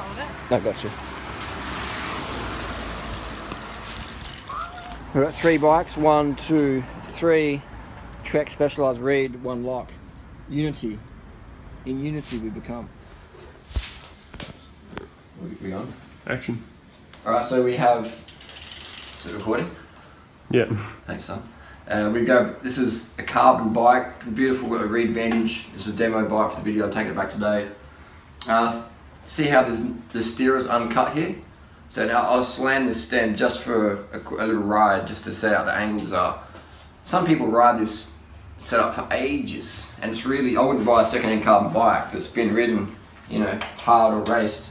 hold it. I got you. We've got 3 bikes, 1, 2, 3. Trek Specialized Reed, 1 lock. Unity. In Unity we become. We on? Action. Alright, so we have... Is it recording? Yeah. Thanks, son. We go. This is a carbon bike, beautiful Reed Vantage. This is a demo bike for the video. I'll take it back today. See how the steer is uncut here? So now I'll slam this stem just for a little ride, just to see how the angles are. Some people ride this setup for ages, and it's really, I wouldn't buy a second-hand carbon bike that's been ridden, you know, hard or raced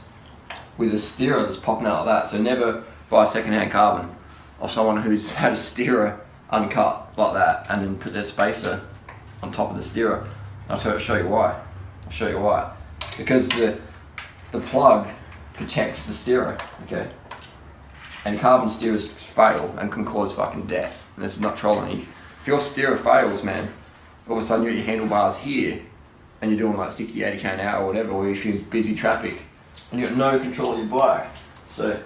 with a steerer that's popping out like that. So never buy a second-hand carbon of someone who's had a steerer uncut like that and then put their spacer on top of the steerer. I'll show you why. I'll show you why. Because the plug protects the steerer, okay? And carbon steerers fail and can cause fucking death. And this is not trolling you. If your steerer fails, man, all of a sudden you're at your handlebars here and you're doing like 60, 80k an hour or whatever, or if you're in busy traffic and you've got no control of your bike. So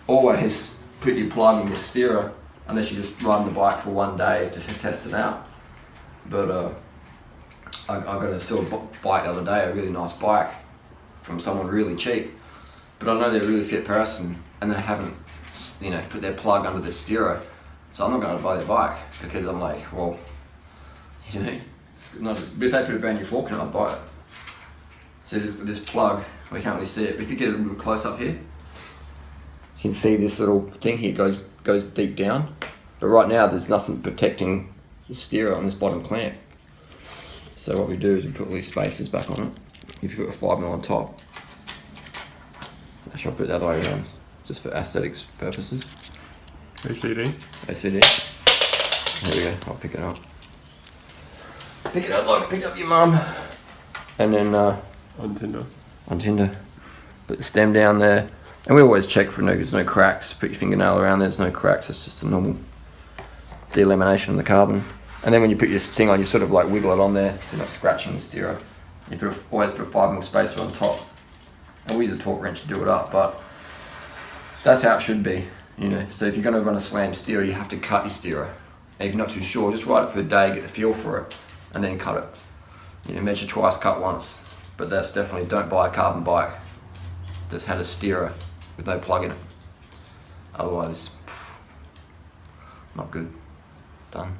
always put your plug in your steerer unless you're just riding the bike for one day to test it out. But I got a silver bike the other day, a really nice bike from someone really cheap. But I know they're a really fit person and they haven't, you know, put their plug under the steerer. So I'm not going to buy their bike because I'm like, well, you know, it's not just, but if they put a brand new fork in it, I'd buy it. So with this plug, we can't really see it, but if you get a little close up here, you can see this little thing here goes deep down. But right now there's nothing protecting the steerer on this bottom clamp. So what we do is we put all these spacers back on it. If you put a 5mm on top, actually I'll put it the other way around, just for aesthetics purposes. ACD. There we go, I'll pick it up. Pick it up like I picked up your mum. And then On Tinder. on Tinder, put the stem down there. And we always check for there's no cracks. Put your fingernail around, there's no cracks, it's just a normal delamination of the carbon. And then when you put your thing on, you sort of like wiggle it on there so you're not scratching the steerer. You always put a 5mm spacer on top. And we use a torque wrench to do it up, but that's how it should be, you know. So if you're going to run a slam steerer, you have to cut your steerer. And if you're not too sure, just ride it for a day, get the feel for it, and then cut it. You know, measure twice, cut once. But that's definitely, don't buy a carbon bike that's had a steerer with no plug in it. Otherwise, not good. Done.